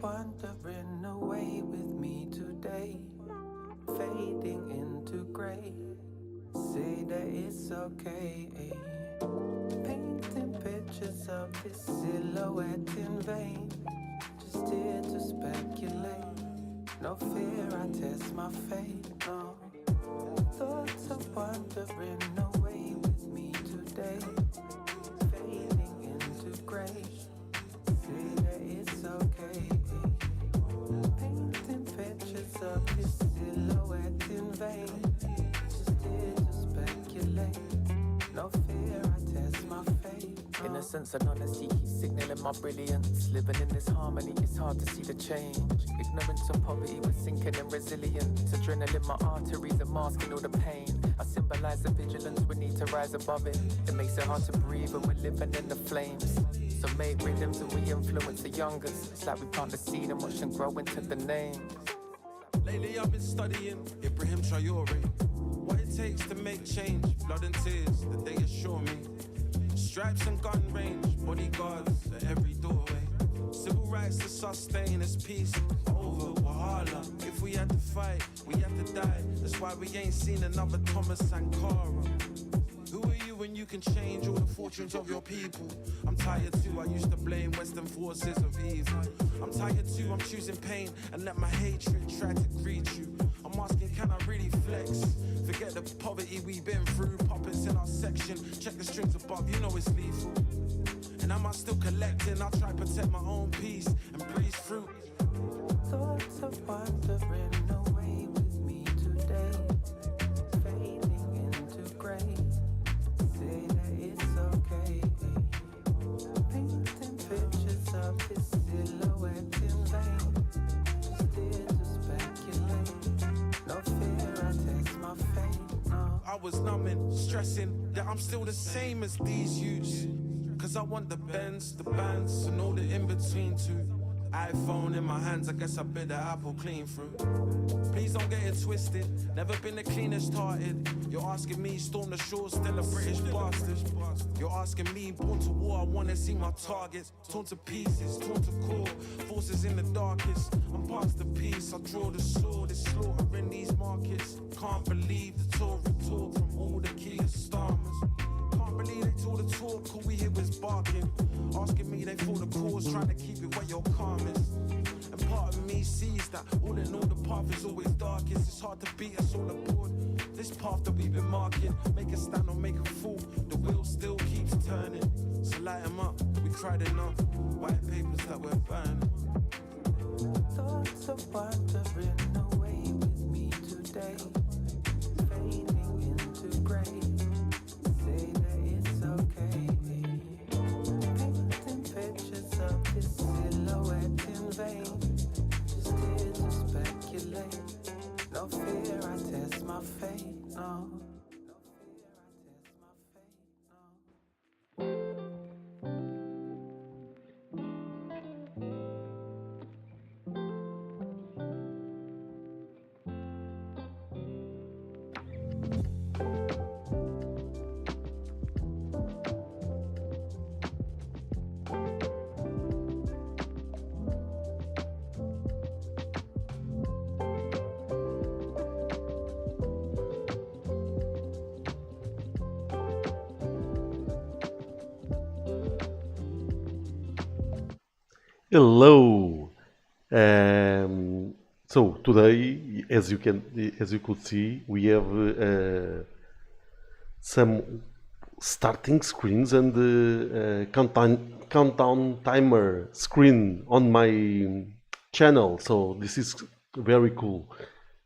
Wandering away with me today, fading into grey. Say that it's okay. Painting pictures of this silhouette in vain, just here to speculate. No fear, I test my fate. No thoughts of wandering away with me today, fading into grey. Say that it's okay. Painting pictures of this silhouette in vain, just here to speculate. No fear, I test my fate. Innocence and honesty keep signaling my brilliance. Living in this harmony, it's hard to see the change. Ignorance and poverty, we're sinking in resilience. Adrenaline, my arteries are masking all the pain. I symbolize the vigilance, we need to rise above it. It makes it hard to breathe when we're living in the flames. So make rhythms and we influence the youngers. It's like we plant the seed and watch them grow into the names. Lately I've been studying Ibrahim Traore. What it takes to make change, blood and tears, that they assure me. Stripes and gun range, bodyguards at every doorway. Civil rights to sustain this peace over Wahala. If we had to fight, we have to die. That's why we ain't seen another Thomas Sankara. Who are you when you can change all the fortunes of your people? I'm tired too, I used to blame Western forces of evil. I'm tired too, I'm choosing pain and let my hatred try to greet you. I'm asking, can I really flex? Forget the poverty we've been through. Puppets in our section, check the strings above, you know it's lethal. And am I still collecting? I'll try to protect my own peace and breeze through. Thoughts of wandering away with me today, fading into grey. Say that it's okay. Painting pictures of this silhouette in vain, just here to speculate. No fear, I test my fate. No. I was numbing, stressing that I'm still the same as these youths. Cause I want the Benz, the bands, and all the in-between too. iPhone in my hands, I guess I bit the apple clean through. Please don't get it twisted, never been the cleanest hearted. You're asking me, storm the shore, still a British bastard. You're asking me, born to war, I wanna see my targets torn to pieces, torn to core, forces in the darkest. I'm past the peace, I draw the sword, it's slaughter in these markets. Can't believe the Tory talk from all the Kia Starmers. Can't believe they told the talk, all we hear was barking. Asking me they feel the cause, trying to keep it where your calm is. And part of me sees that all in all the path is always darkest. markets. It's hard to beat us all aboard. This path that we've been marking, make a stand or make a fall. The wheel still keeps turning. So light 'em up, we cried enough. White papers that we're burning. Thoughts of wandering away with me today, fading into grey. Say that it's okay. Painting pictures of this silhouette in vain. Just here to speculate. No fear, I test my fate. No. Hello. So today, as you could see, we have some starting screens and countdown timer screen on my channel. So this is very cool.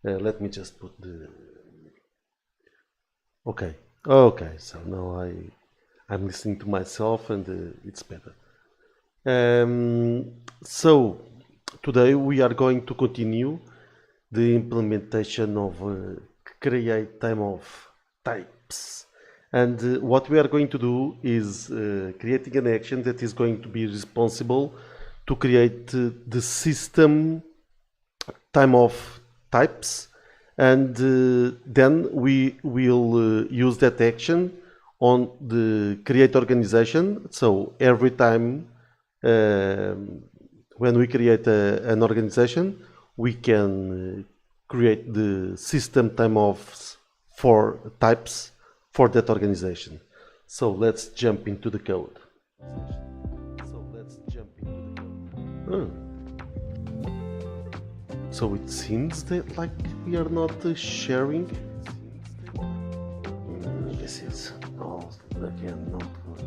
Let me just put the. Okay. So now I'm listening to myself and it's better. So today we are going to continue the implementation of create time of types, and what we are going to do is creating an action that is going to be responsible to create the system time of types, and then we will use that action on the create organization. So every time when we create an organization, we can create the system time of for types for that organization. So let's jump into the code. So it seems that like we are not sharing. This is all again not good.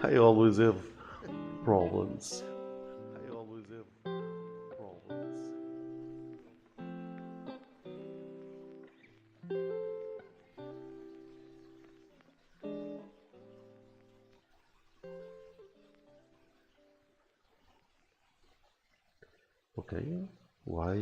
I always have problems. Okay, why?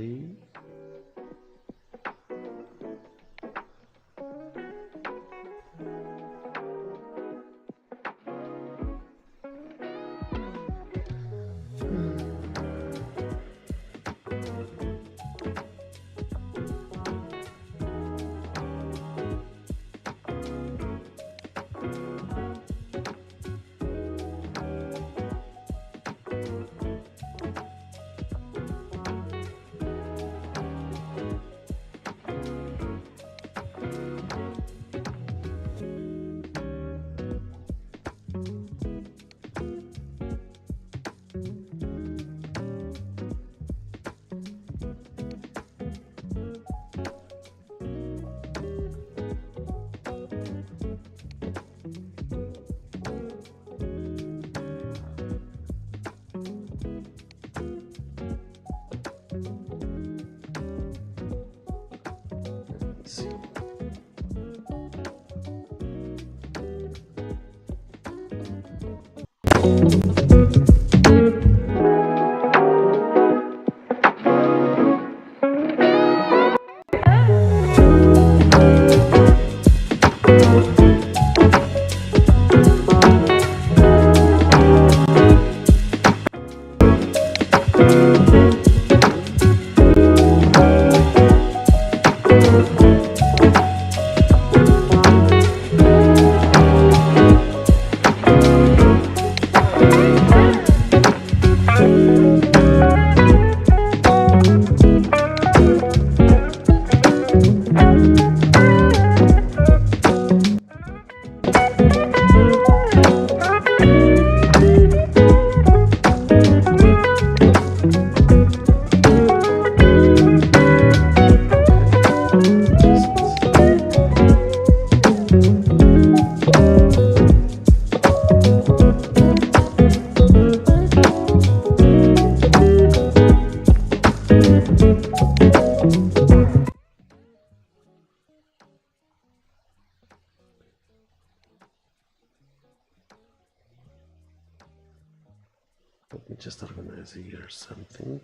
is here something.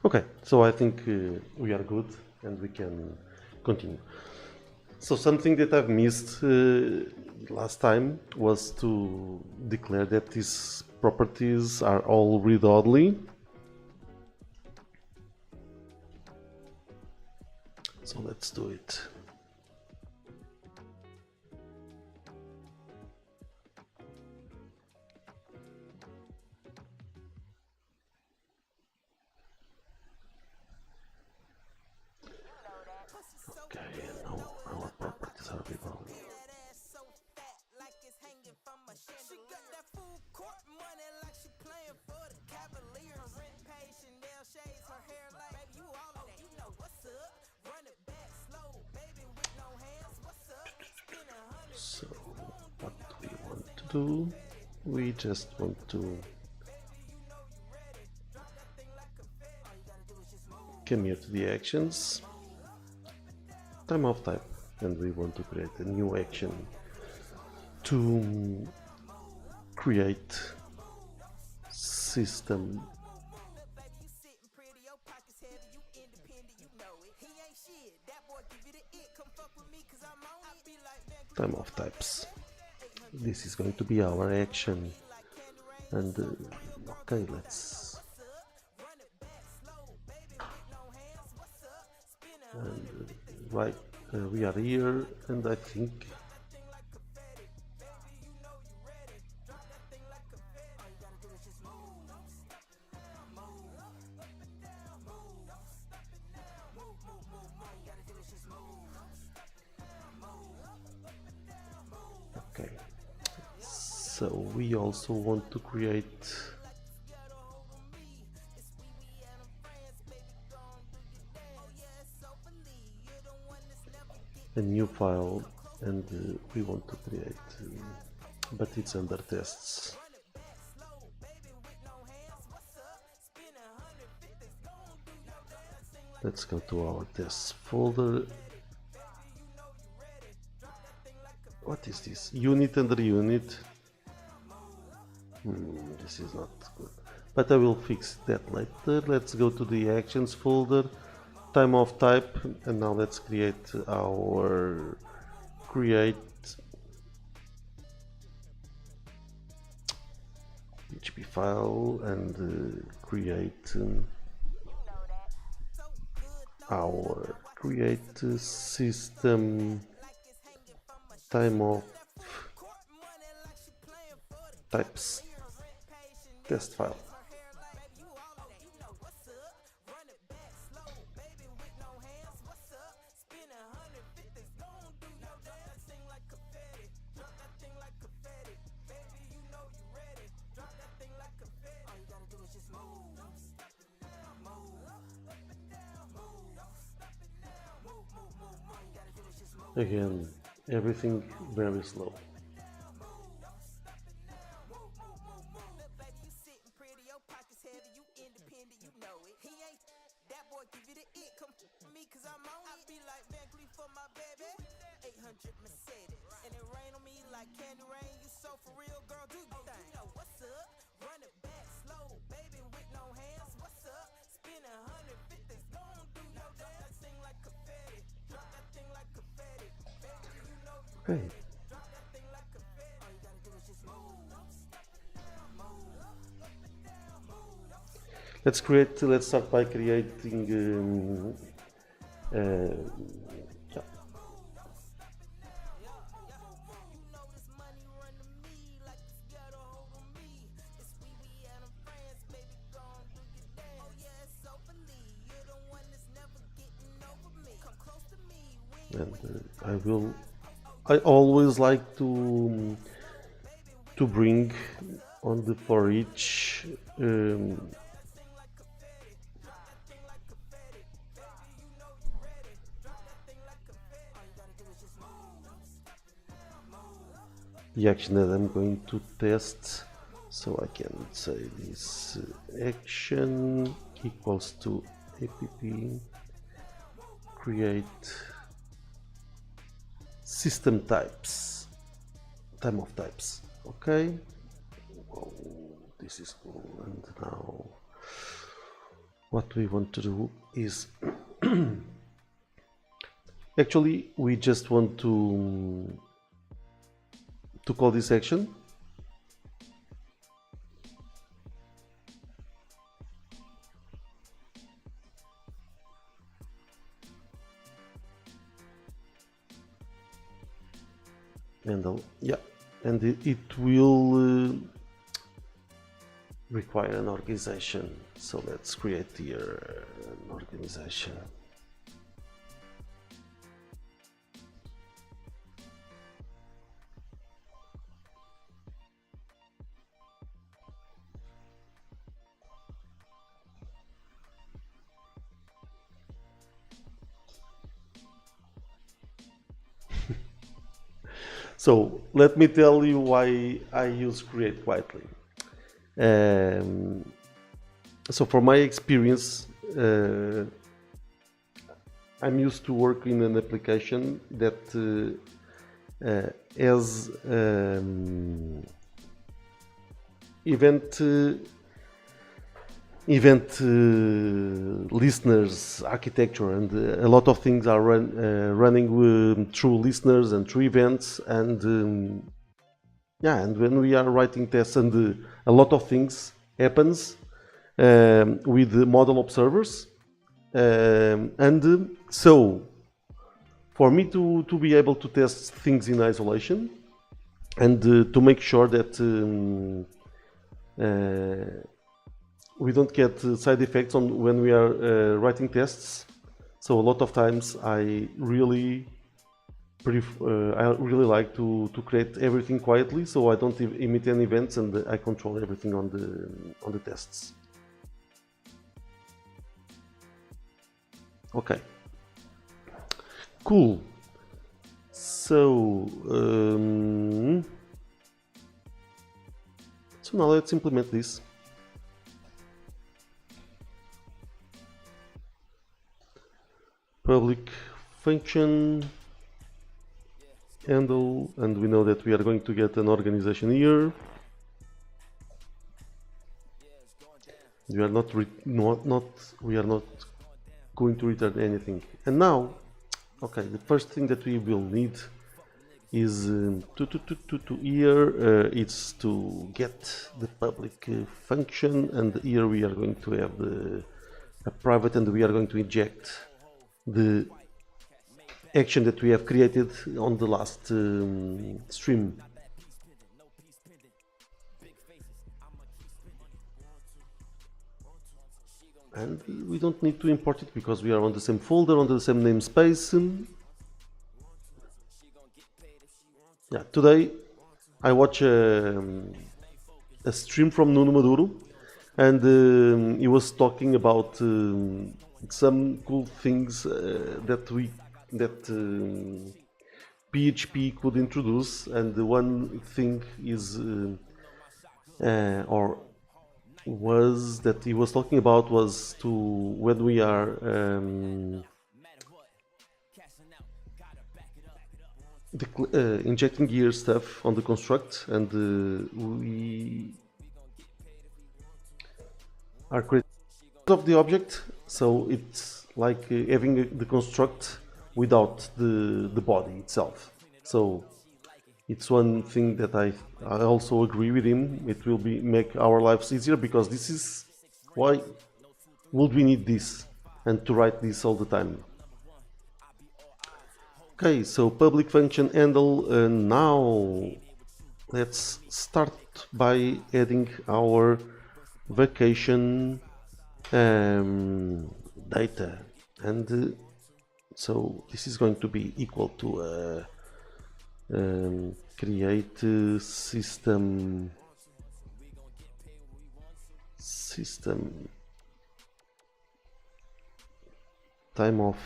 Okay, so I think we are good and we can continue. So something that I've missed last time was to declare that these properties are all read-only. So let's do it. Okay, now our properties are read-only. So what do we want to do? We just want to come here to the actions, time of type, and we want to create a new action to create system time of types. This is going to be our action, and okay, let's right, we are here, and I think okay. So we also want to create a new file, and we want to create, but it's under tests. Let's go to our tests folder. What is this? Unit under unit. This is not good, but I will fix that later. Let's go to the actions folder, time of type, and now let's create our PHP file and create our system time of types test file. Again, everything very slow. Okay. Let's start by creating yeah. And I always like to bring on the for each the action that I'm going to test, so I can say this action equals to app create system types, time of types. Okay. Oh, this is cool. And now what we want to do is actually we just want to call this action. And yeah, and it will require an organization. So let's create here an organization. So let me tell you why I use create quietly. So from my experience, I'm used to work in an application that has event listeners architecture, and a lot of things are running through listeners and through events, and yeah, and when we are writing tests, and a lot of things happens with the model observers, and so for me to be able to test things in isolation and to make sure that we don't get side effects on when we are writing tests. So a lot of times I really like to create everything quietly, so I don't emit any events, and I control everything on the tests. Okay, cool. So so now let's implement this. Public function handle, and we know that we are going to get an organization here. We are not going to return anything. And now, okay, the first thing that we will need is to here it's to get the public function, and here we are going to have a private, and we are going to inject the action that we have created on the last stream. And we don't need to import it because we are on the same folder, on the same namespace. Yeah, today I watch a stream from Nuno Maduro, and he was talking about some cool things that PHP could introduce, and the one thing is or was that he was talking about was to when we are injecting here stuff on the construct, and we are creating of the object, so it's like having the construct without the body itself. So it's one thing that I also agree with him. It will make our lives easier, because this is why would we need this and to write this all the time. Okay, so public function handle. Now let's start by adding our vacation data, and so this is going to be equal to create system time of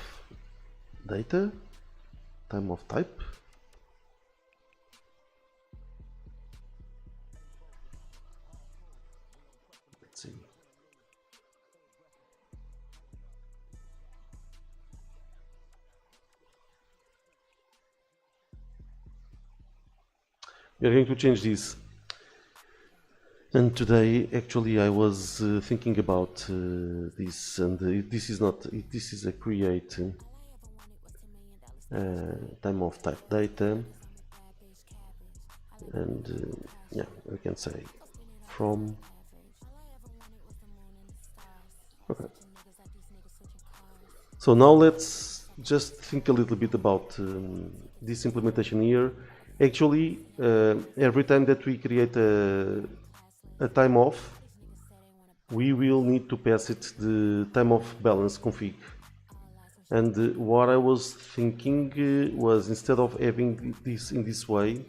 data, time of type. Let's see. We are going to change this. And today, actually, I was thinking about this, and this is not. This is a create time of type data, and yeah, we can say from. Okay. So now let's just think a little bit about this implementation here. Actually, every time that we create a time off, we will need to pass it the time off balance config. And what I was thinking was, instead of having this in this way,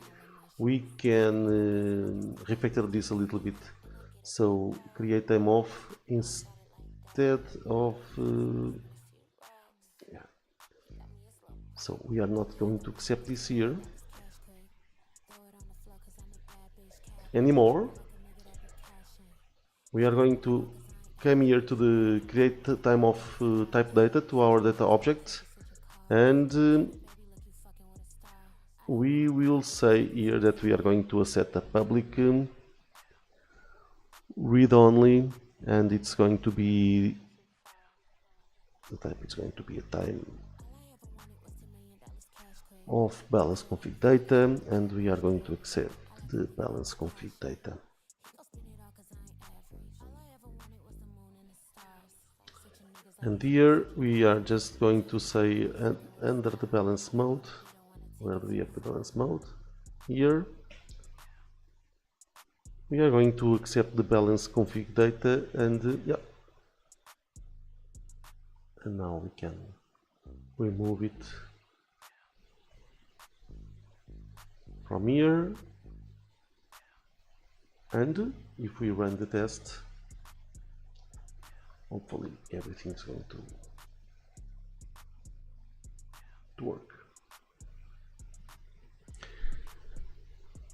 we can refactor this a little bit. So create time off instead of yeah. So we are not going to accept this here anymore. We are going to come here to the create time of type data to our data object, and we will say here that we are going to set a public read only, and it's going to be the type is going to be a time of balance config data, and we are going to accept the balance config data. And here we are just going to say under the balance mode, where do we have the balance mode? Here we are going to accept the balance config data, and yeah, and now we can remove it from here, and if we run the test, hopefully everything's going to work.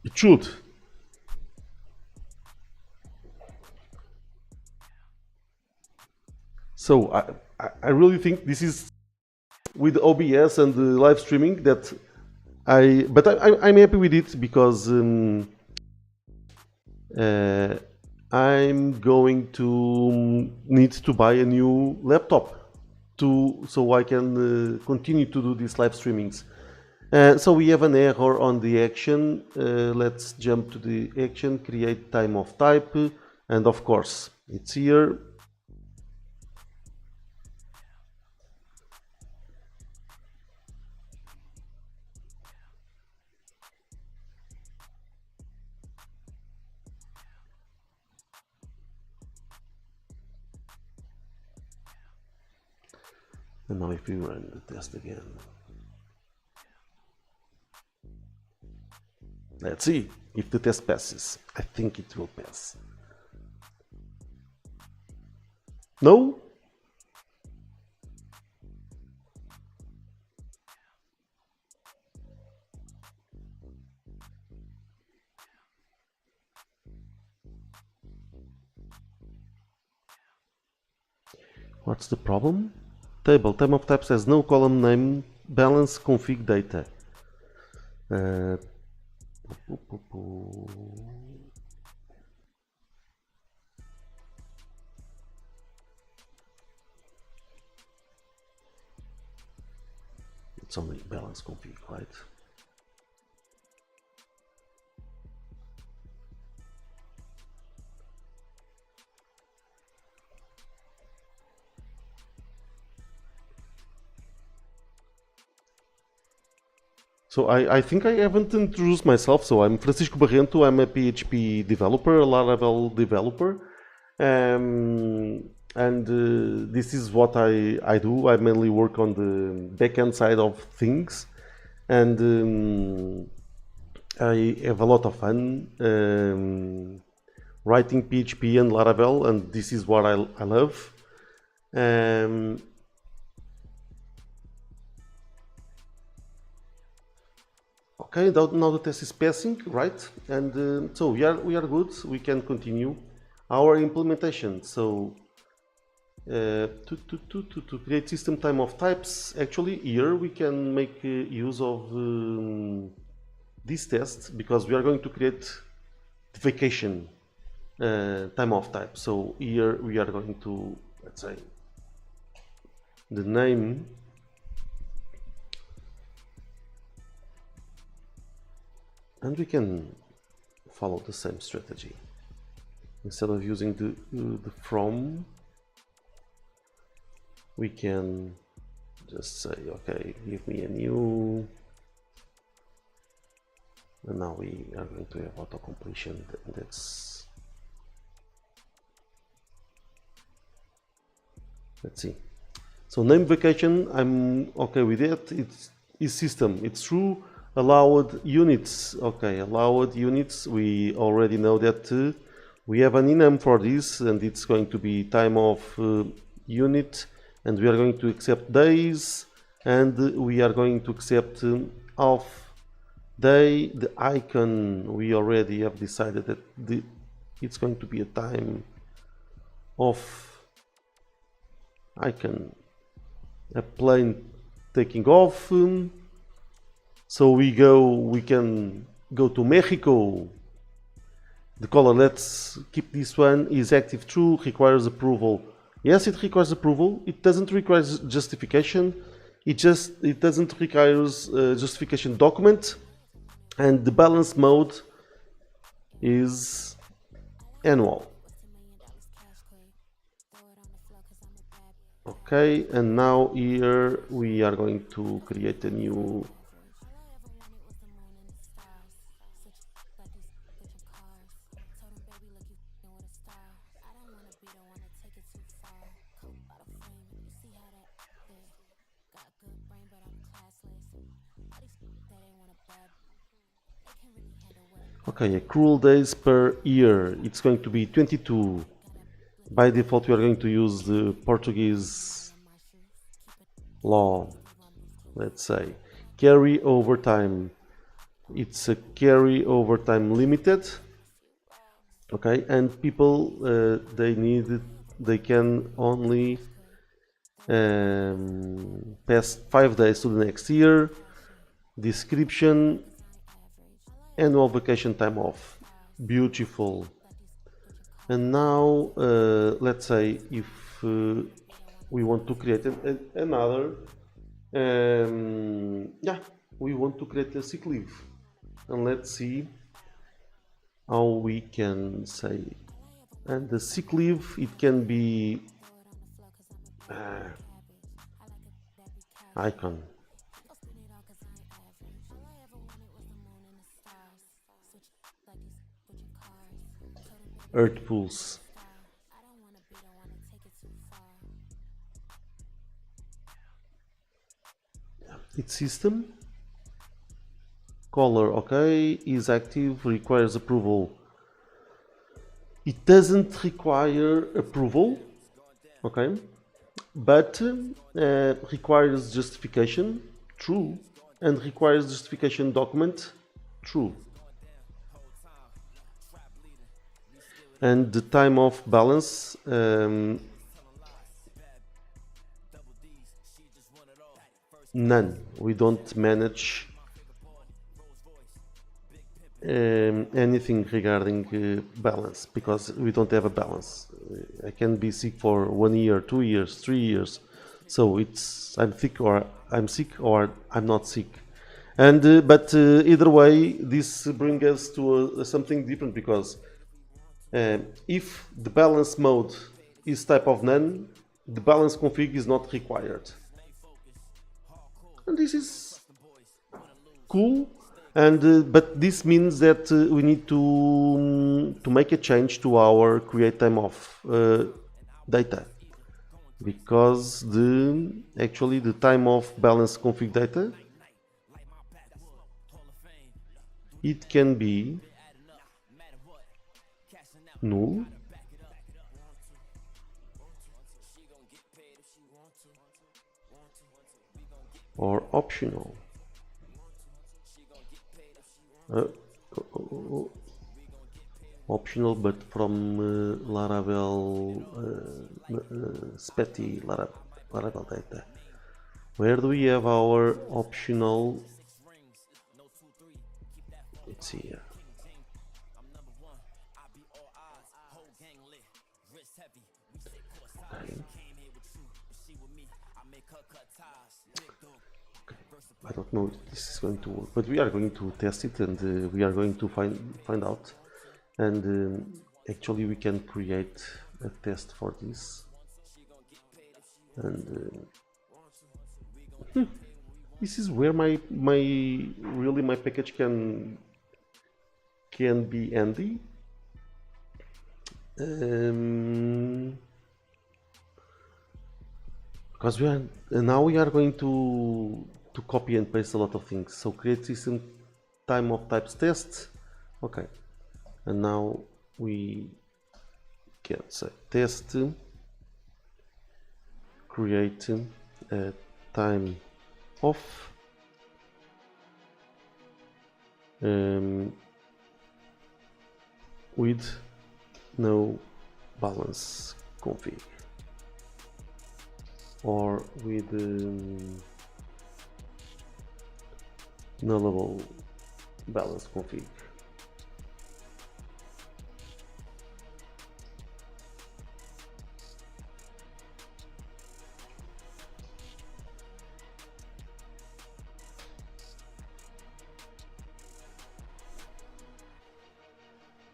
It should. So I really think this is with OBS and the live streaming that I'm happy with it, because I'm going to need to buy a new laptop so I can continue to do these live streamings. So we have an error on the action. Let's jump to the action, create time of type, and of course it's here. And now if we run the test again, let's see if the test passes. I think it will pass. No? What's the problem? Table, time of types has no column name, balance config data. It's only balance config, right? So I think I haven't introduced myself. So I'm Francisco Barrento. I'm a PHP developer, a Laravel developer, and this is what I do. I mainly work on the backend side of things, and I have a lot of fun writing PHP and Laravel, and this is what I love. Okay, now the test is passing, right? And so we are good. We can continue our implementation. So to create system time of types, actually here we can make use of this test because we are going to create the vacation time off type. So here we are going to, let's say, the name and we can follow the same strategy. Instead of using the from, we can just say, okay, give me a new, and now we are going to have auto completion. That's, let's see. So name vacation, I'm okay with it. It's system. It's true. Allowed units. Okay, allowed units. We already know that we have an enum for this, and it's going to be time of unit, and we are going to accept days, and we are going to accept half day. The icon, we already have decided that it's going to be a time of icon, a plane taking off. So we can go to Mexico. The color, let's keep this one, is active true, requires approval. Yes, it requires approval. It doesn't require justification. It doesn't require justification document. And the balance mode is annual. Okay, and now here we are going to create a new okay, accrual days per year. It's going to be 22. By default, we are going to use the Portuguese law. Let's say carry over time. It's a carry over time limited. Okay, and people they can only pass 5 days to the next year. Description: annual vacation time off. Beautiful. And now let's say if we want to create another we want to create a sick leave, and let's see how we can say. And the sick leave, it can be icon. Earth pools. It's system. Color, okay, is active, requires approval. It doesn't require approval, okay, but requires justification, true, and requires justification document, true. And the time of balance, none. We don't manage anything regarding balance because we don't have a balance. I can be sick for 1 year, 2 years, 3 years. So it's I'm sick or I'm not sick. And but either way, this brings us to something different because if the balance mode is type of none, the balance config is not required. And this is cool. And but this means that we need to make a change to our create time off data, because actually the time off balance config data, it can be null or optional. Optional, but from Laravel Spetty Laravel data. Where do we have our optional? let's see here. Okay. I don't know if this is going to work, but we are going to test it, and we are going to find out. And actually, we can create a test for this. And this is where my package can be handy. Because now we are going to copy and paste a lot of things. So create system time of types test. Okay, and now we can say test create a time of with no balance config, or with nullable balance config.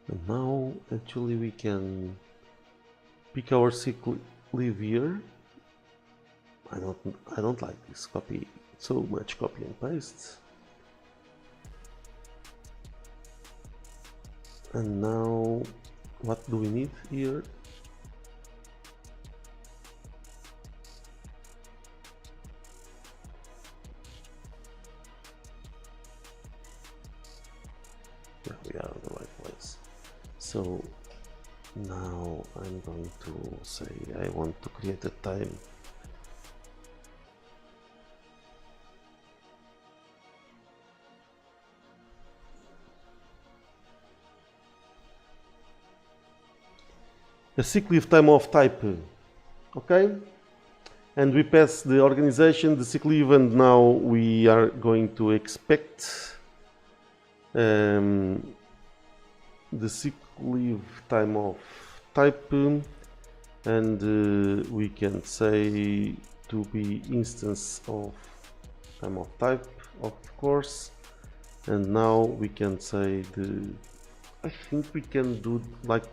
And now actually we can pick our sick leave here. I don't like this copy, so much copy and paste. And now what do we need here? Yeah, we are in the right place. So now I'm going to say I want to create a time a sick leave time of type, okay, and we pass the organization, the sick leave, and now we are going to expect the sick leave time of type, and we can say to be instance of time of type, of course. And now we can say I think we can do like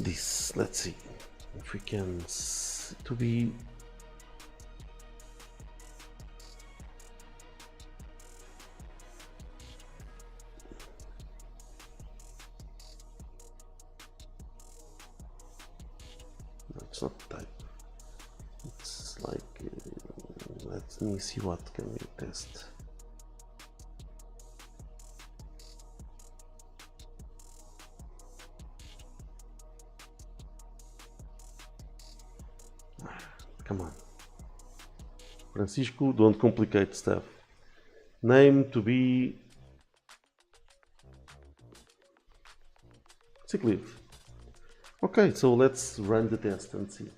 this. Let's see if we can to be no, it's not type, it's like let me see what can we test. Come on, Francisco, don't complicate stuff. Name to be sick leave. Okay, so let's run the test and see.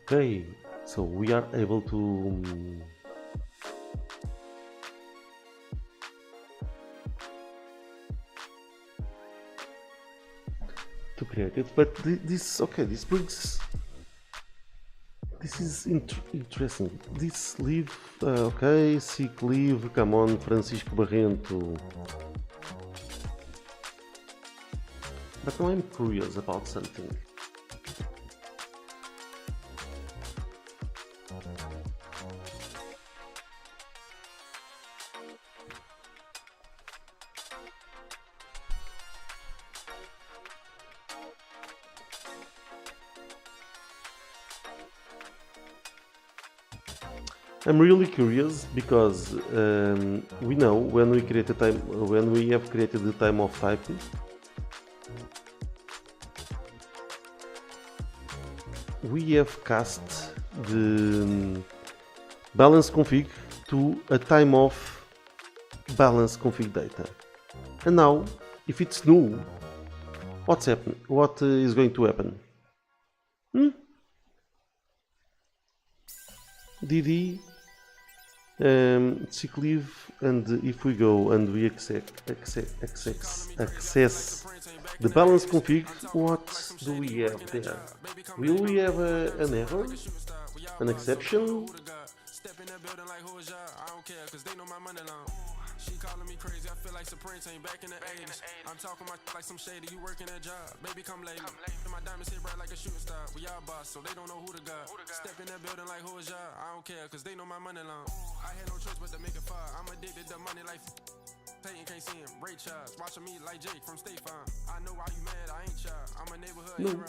Okay, so we are able to create it, but this brings this is interesting. This leave, okay, sick leave. Come on, Francisco Barrento. But now I'm curious about something. I'm really curious because we know when we create a time, when we have created the time of type, we have cast the balance config to a time of balance config data. And now, if it's null, what's happening? What is going to happen? dd sick leave, and if we go and we access the balance config, what do we have there? Will we have an error? An exception? Step in that building like who is y'all? I don't care, cause they know my money long. She calling me crazy, I feel like Supreme ain't back in the 80s. I'm talking my like some shady, you working that job. Baby, come late. My diamonds hit bright like a shooting star. We all boss, so they don't know who the god. Step in that building like who is y'all? I don't care, cause they know my money long. I had no choice but to make it far. I'm addicted to money like Peyton can't see him. Ray Charles, watching me like Jake from State Farm. I know why you mad, I ain't child. I'm a neighborhood hero.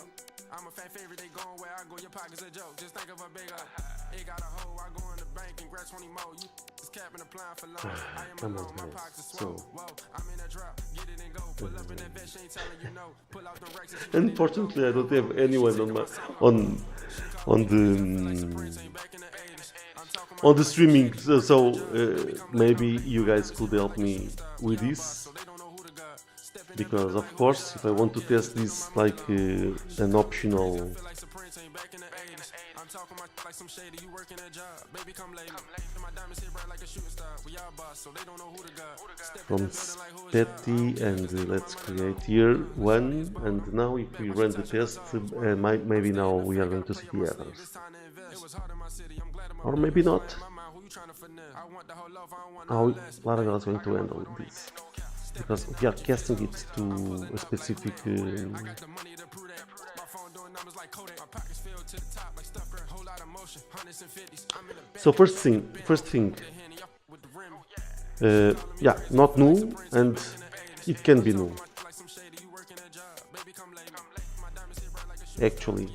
I'm a fan favorite, they going where I go. Your pocket's a joke, just think of a big up. It got a hole, I go in the bank and grab 20 more. You is capping applying for loans. I am alone, my pockets are swole. Whoa, I'm in a drop, get it and go. Pull up in that bitch, she ain't telling you no. Pull out the racks. Unfortunately, I don't have anyone on the streaming, so maybe you guys could help me with this, because of course, if I want to test this like an optional from Petty, and let's create here one, and now if we run the test, maybe now we are going to see the errors, or maybe not. How Laravel is going to handle this, because we are casting it to a specific so first thing yeah, not null, and it can be null actually.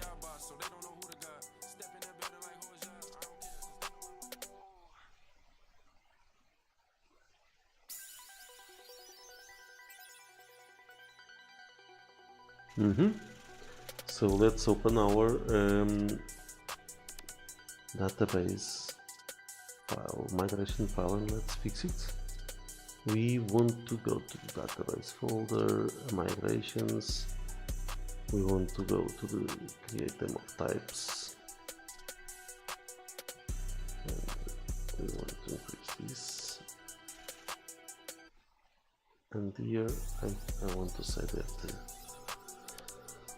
So let's open our database file, migration file, and let's fix it. We want to go to the database folder, migrations. We want to go to the create them of types, and we want to increase this. And here I want to say that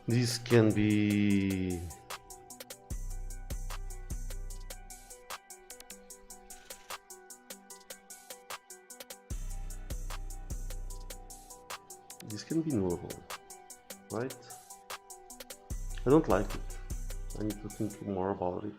this can be nullable, right? I don't like it. I need to think more about it.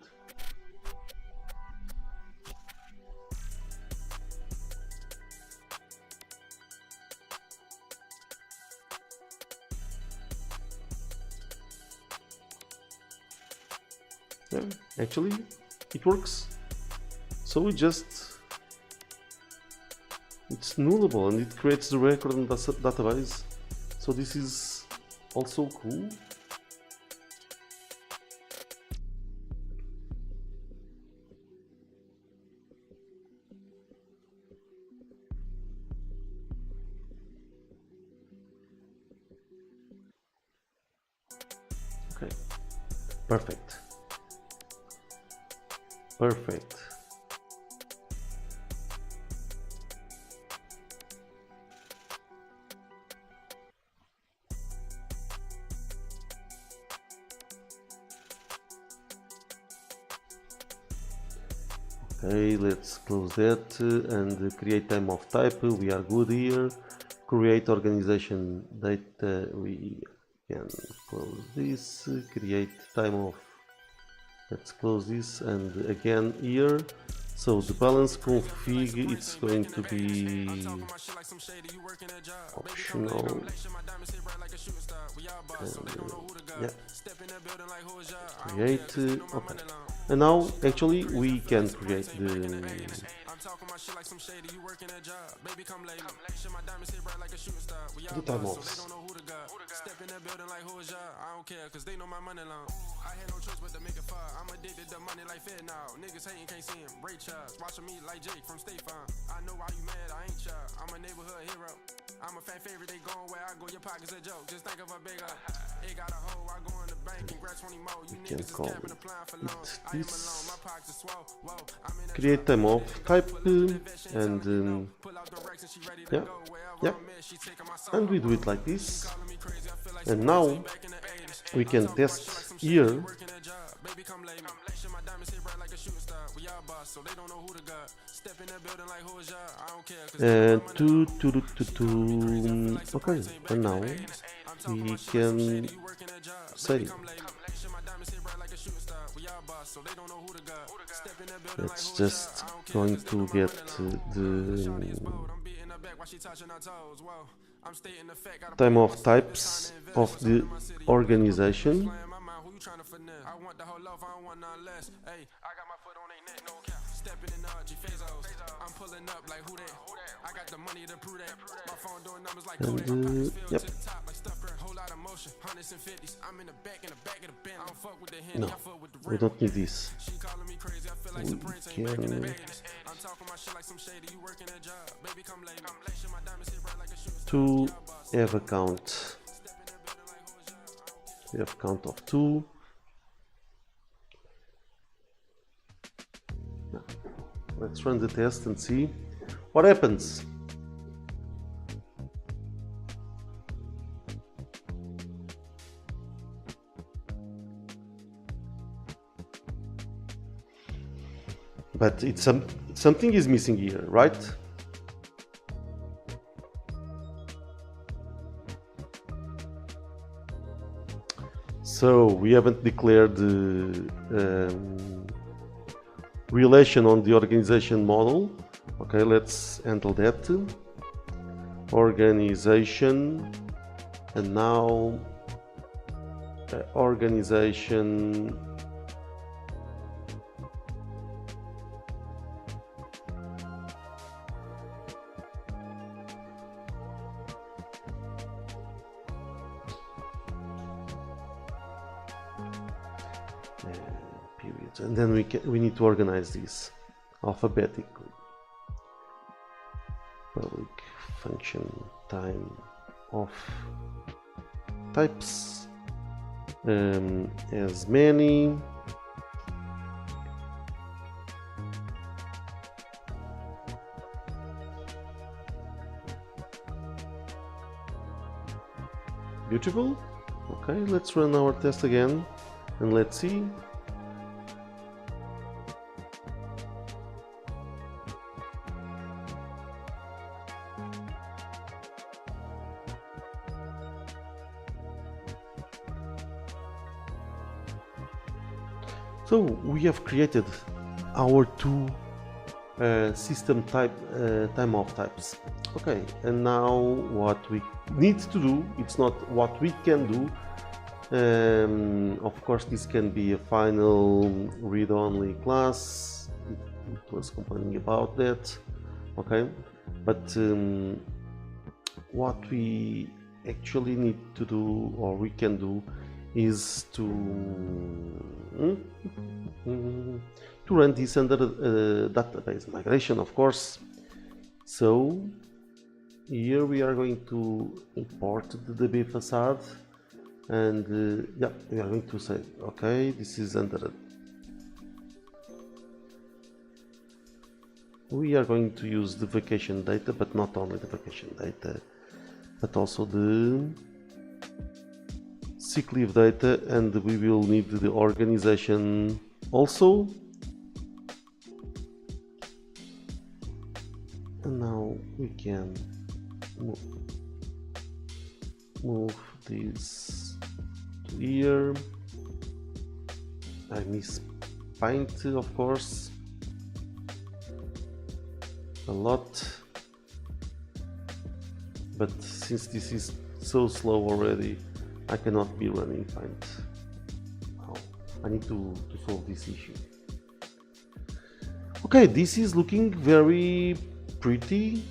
Yeah, actually it works. So it's nullable and it creates the record in the database. So this is also cool. Okay, perfect. Perfect. Okay, let's close that and create time of type. We are good here. Create organization data. We can close this. Create time of. Let's close this, and again here So the balance config, it's going to be optional. Yeah. Create. Okay. And now actually we can create the time offs. Step in the building like who is ya? I don't care, cause they know my money long. I had no choice but to make it far. I'm addicted to money like Fed now. Niggas hating, can't see him. Ray Charles, watching me like Jake from State Farm. I know why you mad, I ain't ya. I'm a neighborhood hero. I'm a fan favorite, they going where I go. Your pocket's a joke, just think of a bigger. It got a hole, I go in the bank and grab 20 more. You niggas is capping, applying for loans. I am alone, my pockets are swole. Whoa, I'm in a create time off type and yeah, and we do it like this. And now we can test here okay, and now we can say it's just going to get the time of types of the organization. And yep. No, we don't need this. We can to have a count. We have count of 2. Now, let's run the test and see what happens. But it's something is missing here, right? So we haven't declared the relation on the organization model. Okay, let's handle that. Organization, and now organization periods, and then we need to organize this alphabetically. Public function time of types as many. Beautiful. Okay, let's run our test again and let's see. So we have created our 2 system type time of types. Okay, and now what we need to do, it's not what we can do. Of course, this can be a final read-only class. It was complaining about that. Okay, but what we actually need to do, or we can do, is to run this under database migration, of course. So here we are going to import the DB facade, and yeah, we are going to say, okay, this is under. We are going to use the vacation data, but not only the vacation data, but also the sick leave data, and we will need the organization also. And now we can move this to here. I miss Paint, of course. a lot, but since this is so slow already, I cannot be running find. Oh, I need to solve this issue. Okay, this is looking very pretty,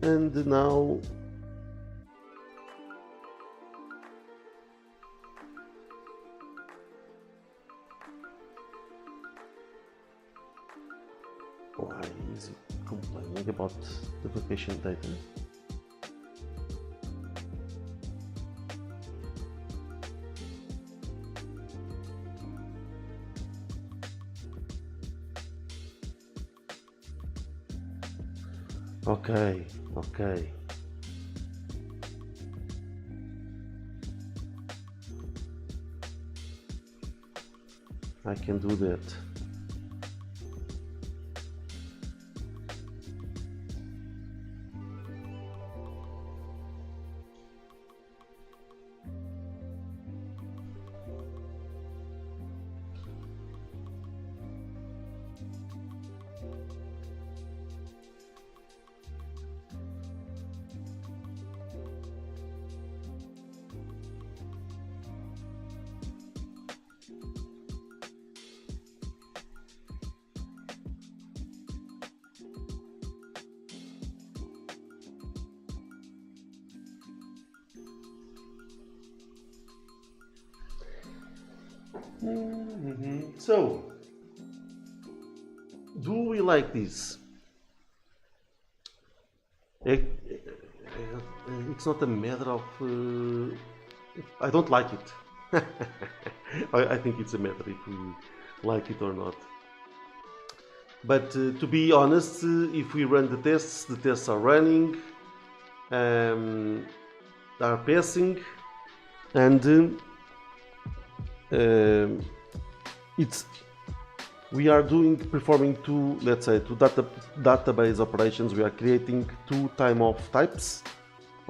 and now why is it complaining about the vacation data? Okay. I can do that. So, do we like this? It's not a matter of I don't like it. I think it's a matter if we like it or not. But to be honest, if we run the tests are running, are passing, and we are performing two, let's say, two database operations. We are creating two time-off types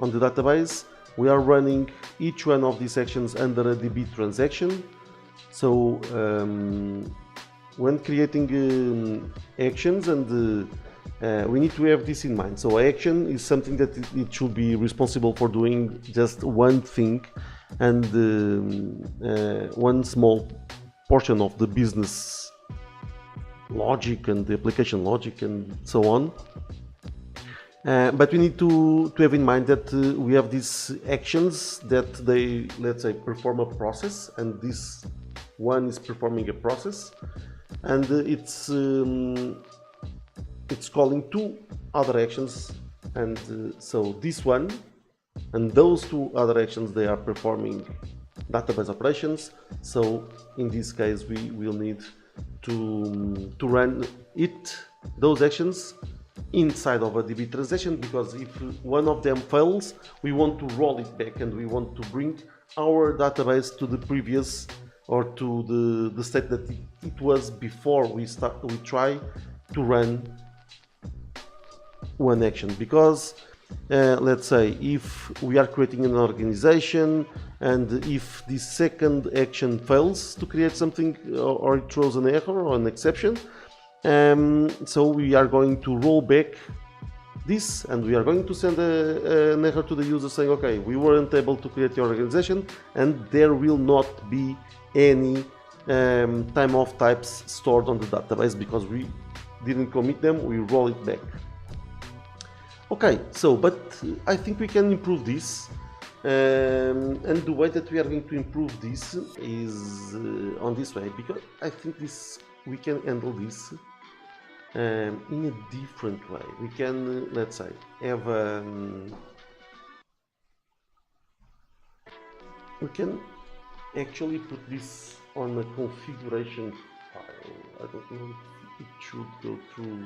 on the database. We are running each one of these actions under a DB transaction. So when creating actions, and we need to have this in mind. So action is something that it should be responsible for doing just one thing, and one small portion of the business logic and the application logic and so on. But we need to have in mind that we have these actions that they, let's say, perform a process, and this one is performing a process, and it's calling two other actions, and so this one and those two other actions, they are performing database operations. So in this case, we will need to run those actions inside of a DB transaction, because if one of them fails, we want to roll it back and we want to bring our database to the previous, or to the state that it was before we try to run one action. Because let's say if we are creating an organization, and if the second action fails to create something, or it throws an error or an exception, so we are going to roll back this, and we are going to send an error to the user saying, okay, we weren't able to create your organization, and there will not be any time-off types stored on the database because we didn't commit them. We roll it back. Okay, so, but I think we can improve this, and the way that we are going to improve this is on this way, because I think we can handle this in a different way. We can, let's say, have we can actually put this on a configuration file. I don't know if it should go through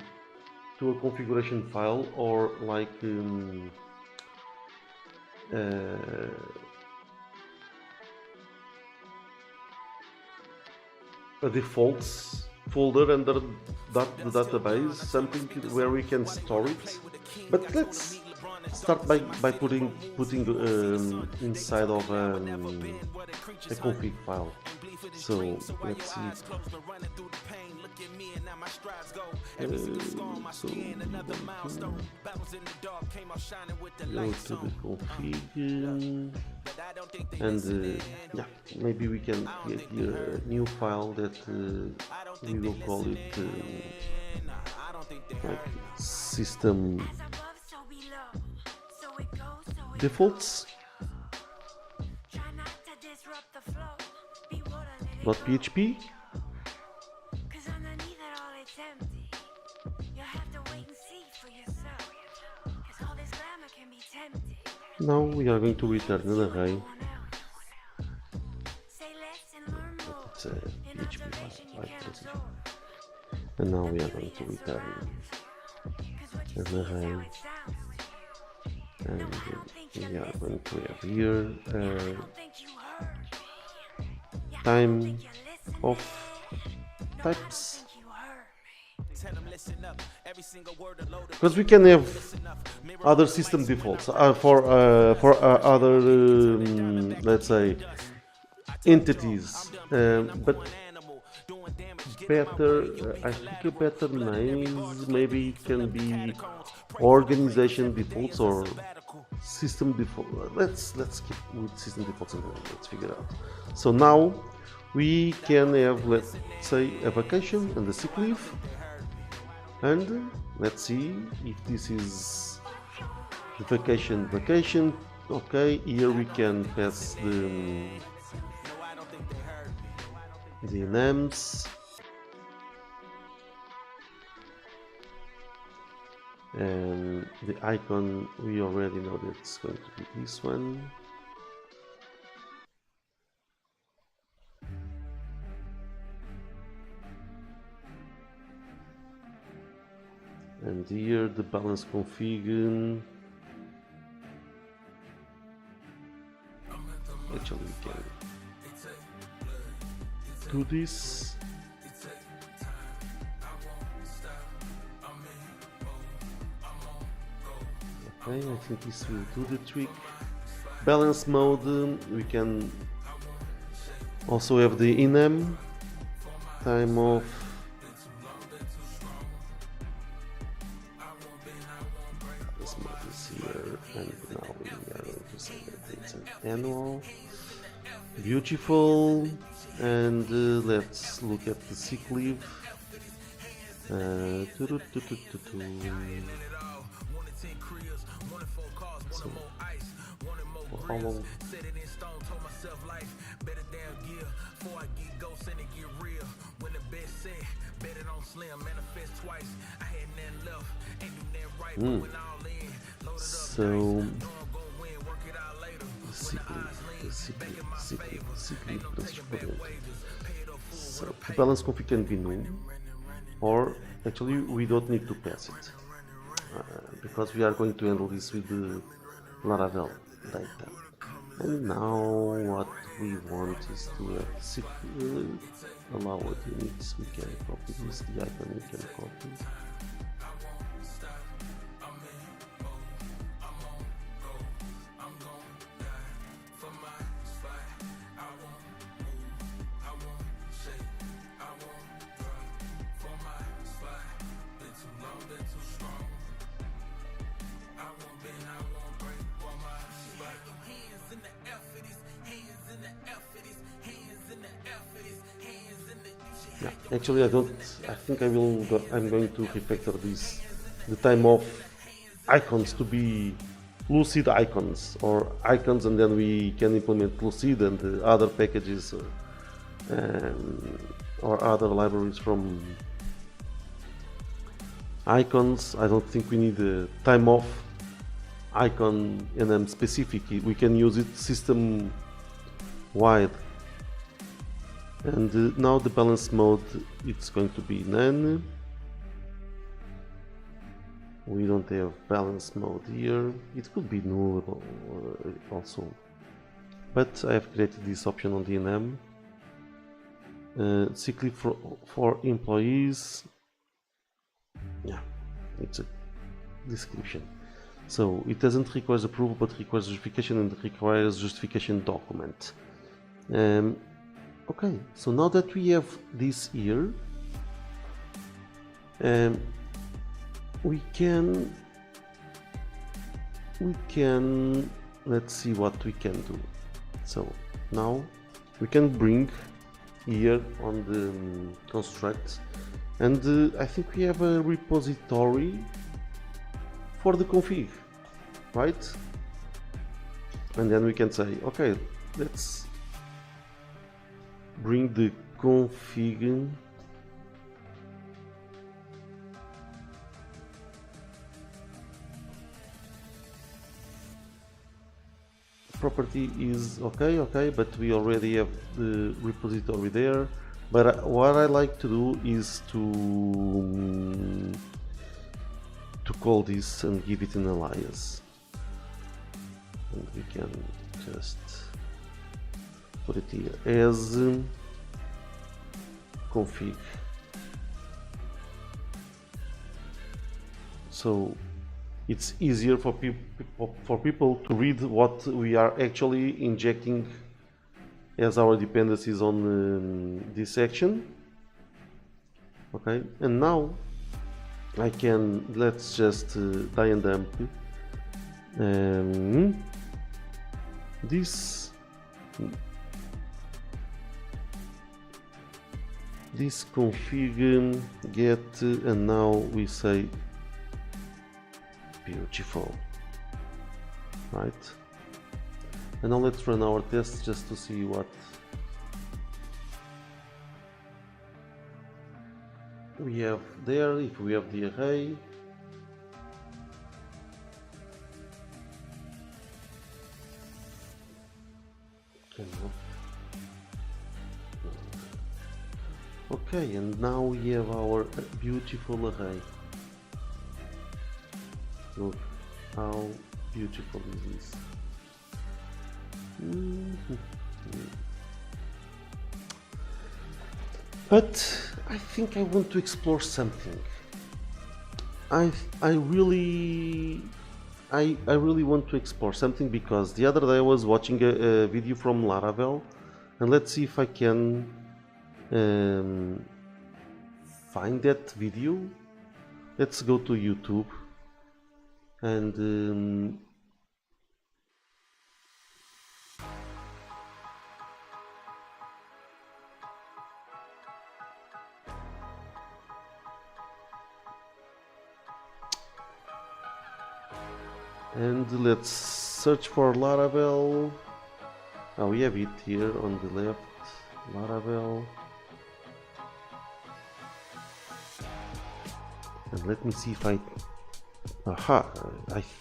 to a configuration file, or like a defaults folder under the database, something where we can store it. But let's start by putting inside of a config file. So let's see. So go to the config and yeah, maybe we can create here a new file that we will call it like system defaults .php. Now we are going to return an array. It's a PHP file, and now we are going to return an array, and we are going to have here time of types, because we can have other system defaults for other let's say entities, but better I think a better name is maybe it can be organization defaults or system default. Let's keep with system defaults and let's figure out. So now we can have, let's say, a vacation and a sick leave, and let's see if this is the vacation. Okay, here we can pass the names, and the icon we already know that it's going to be this one. And here the balance config. Actually we can do this. Okay, I think this will do the trick. Balance mode, we can also have the enum, time of this mode is here, and now we are going to say that it's an annual. Beautiful, and let's look at the sick leave. So, for how long? So so the balance config can be null, or actually we don't need to pass it because we are going to handle this with the Laravel data. And now what we want is to allow it units. We can copy this, the icon we can copy. Yeah, actually I think I'm going to refactor the time of icons to be Lucid icons, or icons, and then we can implement Lucid and other packages or other libraries from icons. I don't think we need a time of icon and specific. We can use it system wide. And now the balance mode, it's going to be none. We don't have balance mode here. It could be null also, but I have created this option on the enum. Sick leave for employees. Yeah, it's a description. So it doesn't require approval, but requires justification, and requires justification document. Okay, so now that we have this here, um, we can let's see what we can do. So now we can bring here on the construct, and I think we have a repository for the config, right? And then we can say, okay, let's bring the config property is okay, but we already have the repository there. But what I like to do is to call this and give it an alias, and we can just put it here as config. So it's easier for people to read what we are actually injecting as our dependencies on this section. Okay, and now I can, let's just die and dump this config get, and now we say beautiful, right? And now let's run our tests just to see what we have there. If we have the array, okay, and now we have our beautiful array. Look how beautiful it is. But I think I want to explore something. I really want to explore something, because the other day I was watching a video from Laravel, and let's see if I can find that video. Let's go to YouTube and let's search for Laravel. Oh, we have it here on the left, Laravel. And let me see if I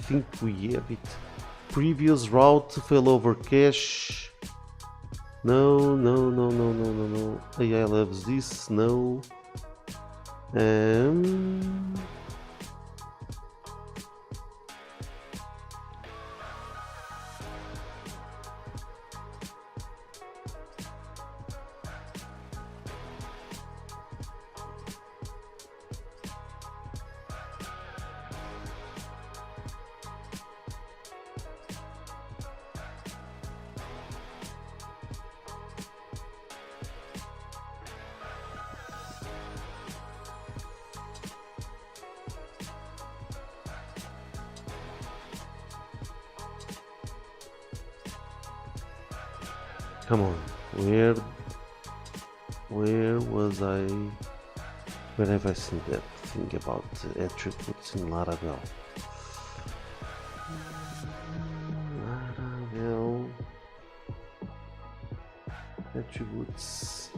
think we have it. Previous route failover cache. No. AI loves this. No. Come on, where was I? Where have I seen that thing about attributes in Laravel? Laravel attributes.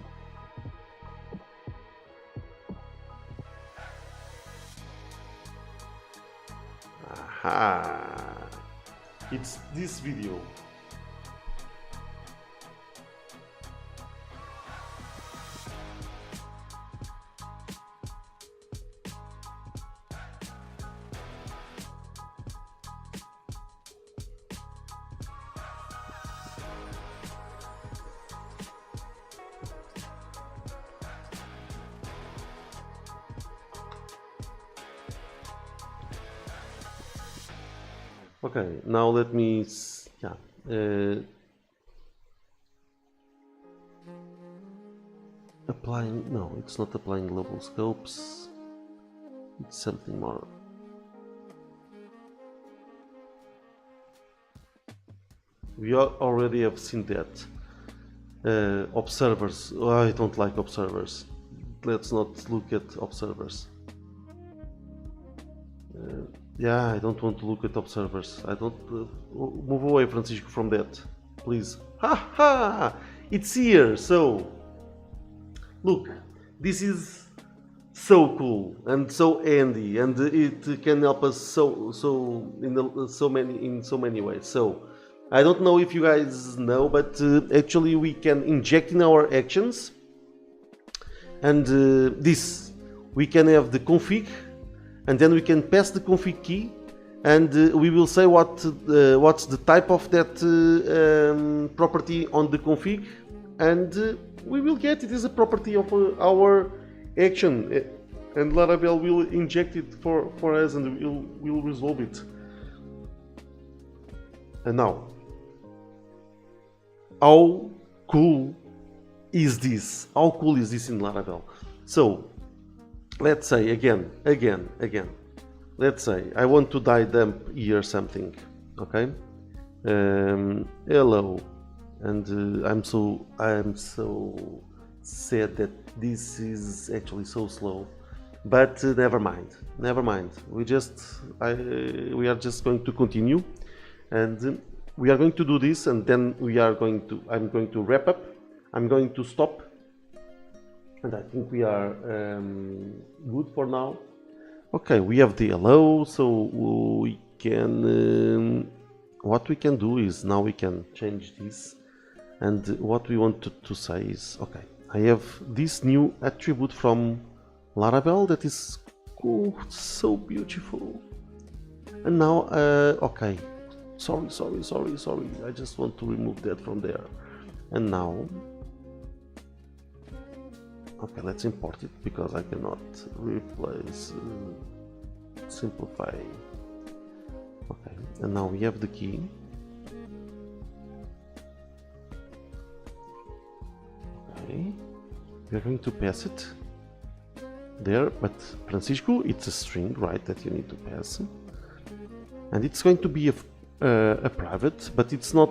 Aha! It's this video. Okay, now let me, applying, no, it's not applying global scopes. It's something more. We already have seen that. Observers. Oh, I don't like observers. Let's not look at observers. Yeah, I don't want to look at observers. I don't. Move away, Francisco, from that, please. Ha ha! It's here. So, look, this is so cool and so handy, and it can help us in so many ways. So, I don't know if you guys know, but actually we can inject in our actions, and this we can have the config, and then we can pass the config key, and we will say what's the type of that property on the config, and we will get it is a property of our action, and Laravel will inject it for us, and we'll resolve it. And now, how cool is this? How cool is this in Laravel? So, let's say again. Let's say I want to dump here something, okay? Hello, and I'm so sad that this is actually so slow, but never mind. We are just going to continue, and we are going to do this, and then I'm going to wrap up. I'm going to stop, and I think we are good for now. Okay, we have the hello, so we can. What we can do is now we can change this, and what we want to say is, okay, I have this new attribute from Laravel that is cool, so beautiful, and now okay. Sorry. I just want to remove that from there. And now, okay, let's import it because I cannot replace simplify. Okay, and now we have the key. Okay, we are going to pass it there, but Francisco, it's a string, right? That you need to pass, and it's going to be a private, but it's not.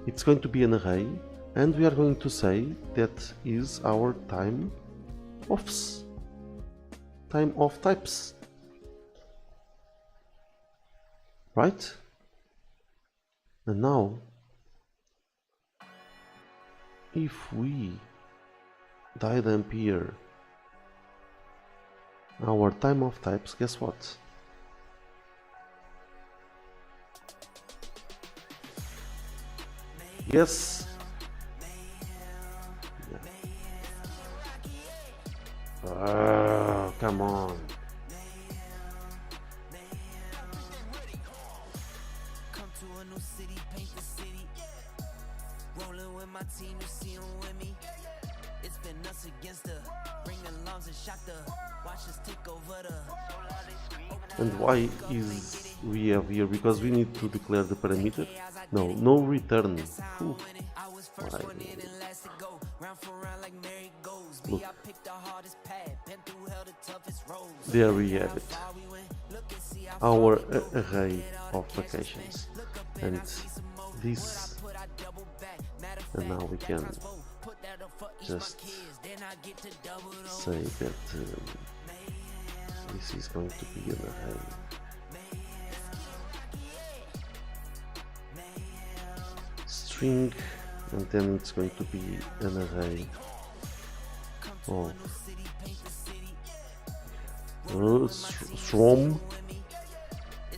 It's going to be an array, and we are going to say that is our time of types, right? And now, if we dump here our time of types, guess what? Yes. Oh, come on. Come to a new city, paint the city. Rolling with my team, you see 'em with me. It's been us against the ring alarms and shot the watch us take over the. And why is we have here? Because we need to declare the parameter. No return. Ooh. Why? Look. There we have it. Our array of vacations. And this. And now we can just say that this is going to be an array. String, and then it's going to be an array of from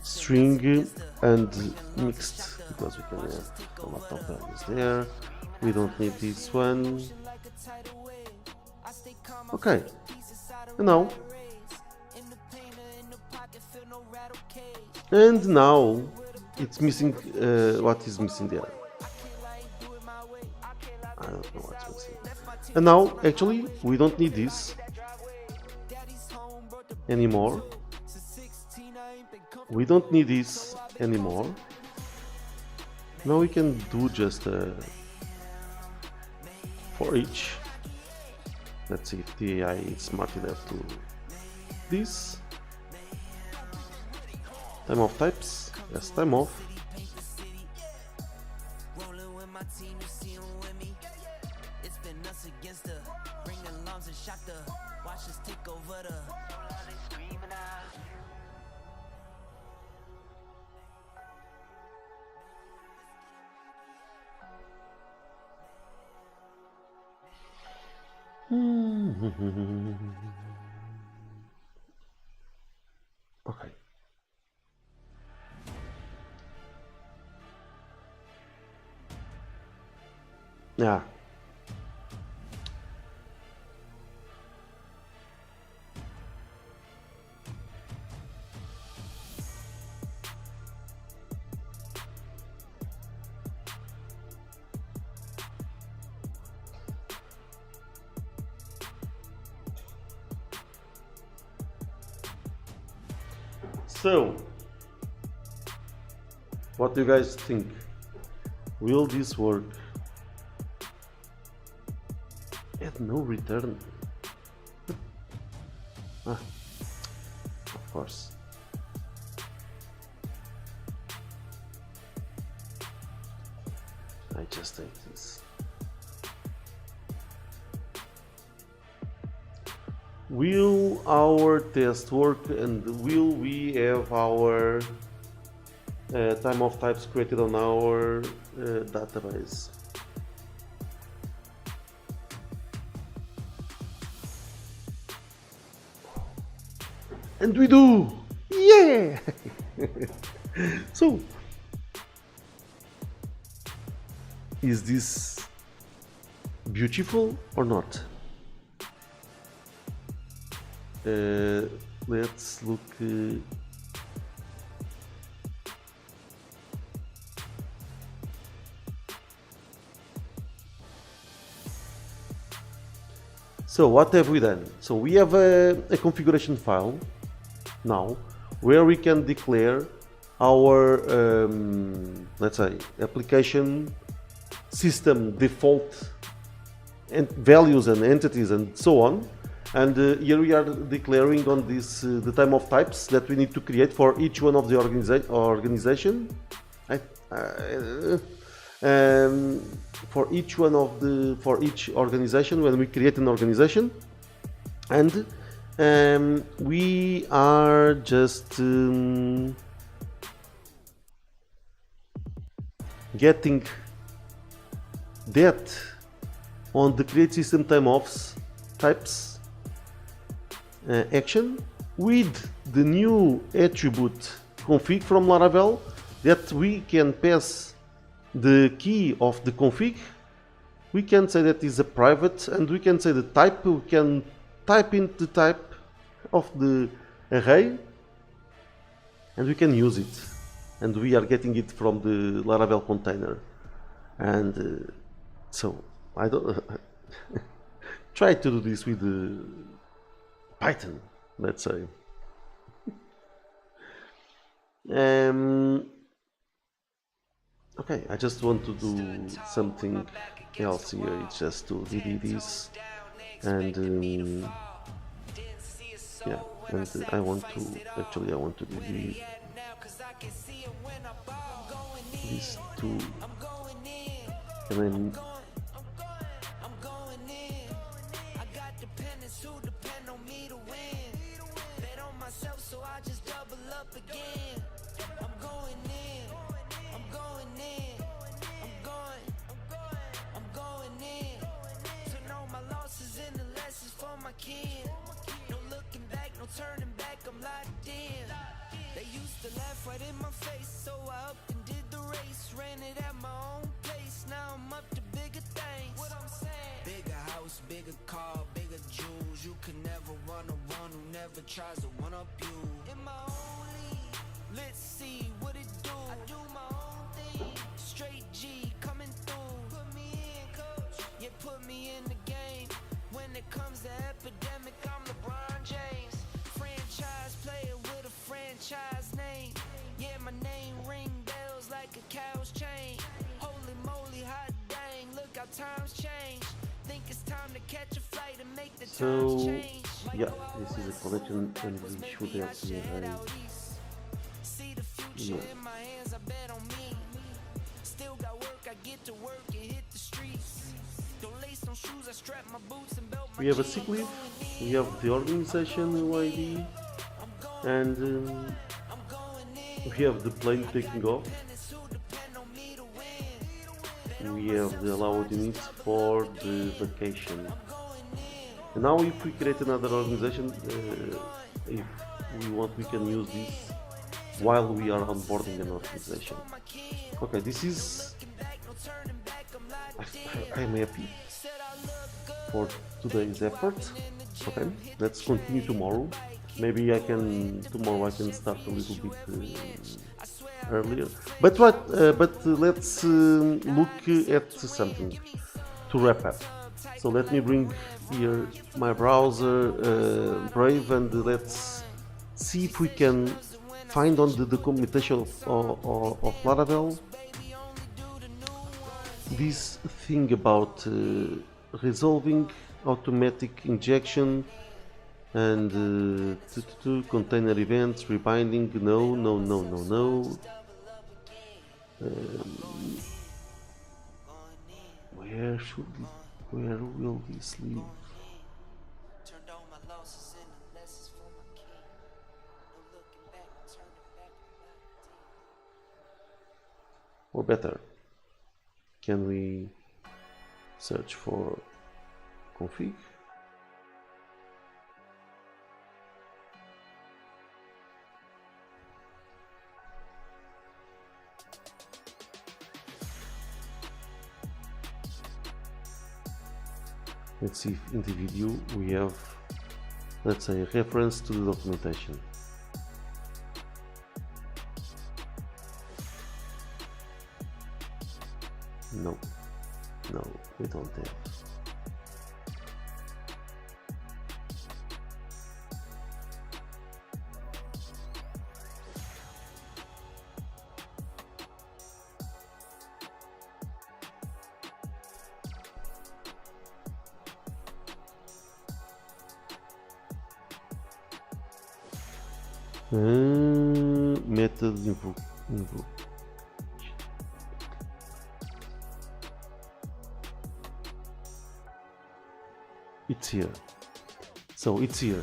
string and mixed, because we can have a lot of values there. We don't need this one. Okay, and now it's missing. What is missing there? I don't know what's missing. And now, actually, we don't need this anymore. We don't need this anymore. Now we can do just for each. Let's see if the AI is smart enough to this. Time of types. Yes, time of. Okay. Yeah. So, what do you guys think? Will this work? At no return. Ah, of course. I just hate this. Will our test work, and will we have our time of types created on our database? And we do! Yeah! So, is this beautiful or not? Let's look. So what have we done? So we have a configuration file now where we can declare our let's say application system default and values and entities and so on. And here we are declaring on this the time of types that we need to create for each one of the organization. For each organization when we create an organization, and we are just getting that on the create system time of types action with the new attribute config from Laravel that we can pass the key of the config. We can say that is a private, and we can say the type. We can type in the type of the array and we can use it, and we are getting it from the Laravel container. And so I don't try to do this with Python, let's say. Okay, I just want to do something else here. It's just to do this, and yeah, and I want to do these two, and then no looking back, no turning back, I'm locked in. They used to laugh right in my face, so I up and did the race, ran it at my own pace. Now I'm up to bigger things. What I'm saying? Bigger house, bigger car, bigger jewels. You can never run a one who never tries to one up you. In my own league, let's see what it do. I do my own thing, straight G coming through. Put me in, coach. Yeah, put me in the game. When it comes to epidemic, I'm LeBron James. Franchise player with a franchise name. Yeah, my name ring bells like a cow's chain. Holy moly, hot dang, look how times change. So yeah, this is a collection and we should have the array. No. We have a sick leave, we have the organization ID, and we have the plane taking off. We have the allowed units for the vacation. And now if we create another organization, if we want, we can use this while we are onboarding an organization. Okay, this is... I'm happy for today's effort. Okay, let's continue tomorrow. Maybe tomorrow I can start a little bit earlier. But let's look at something to wrap up. So let me bring here my browser Brave, and let's see if we can find on the documentation of Laravel this thing about resolving automatic injection and container events, rebinding. No. Where will this live? Or better, can we search for config? Let's see if in the video we have, let's say, a reference to the documentation. No, we don't have. Method invoke. It's here. So it's here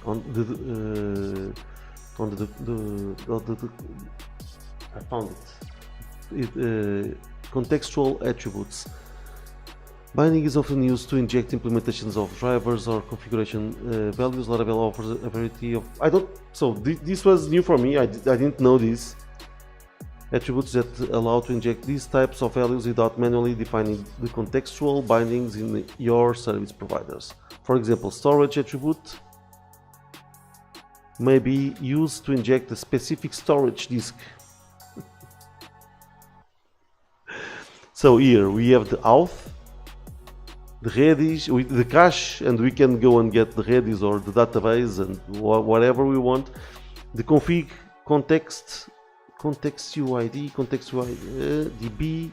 on the I found it. Contextual attributes. Binding is often used to inject implementations of drivers or configuration values. Laravel offers a variety of... this was new for me. I didn't know this. Attributes that allow to inject these types of values without manually defining the contextual bindings in your service providers. For example, storage attribute may be used to inject a specific storage disk. So here we have the auth, the Redis with the cache, and we can go and get the Redis or the database and whatever we want. The config, context UID, DB,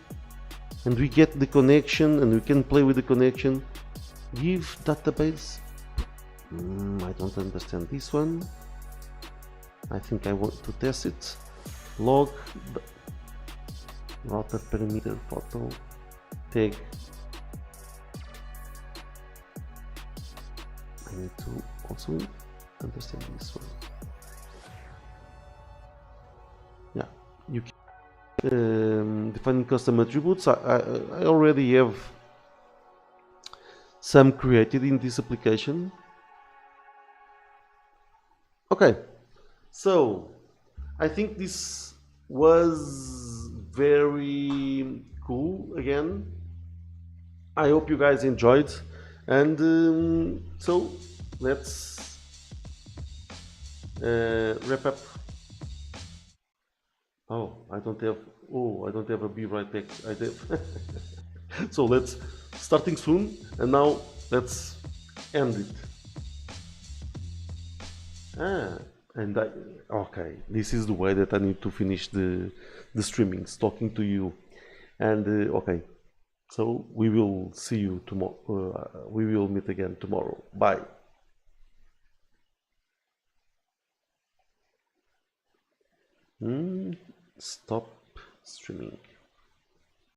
and we get the connection and we can play with the connection. Give database. I don't understand this one. I think I want to test it. Log, router parameter, photo, tag. I need to also understand this one. Yeah, you can defining custom attributes. I already have some created in this application. Okay, so I think this was very cool again. I hope you guys enjoyed, and so let's wrap up. I don't have a be right back. I did. So let's starting soon, and now let's end it. Okay, this is the way that I need to finish the streamings, talking to you, and okay. So we will see you tomorrow. We will meet again tomorrow. Bye. Stop streaming.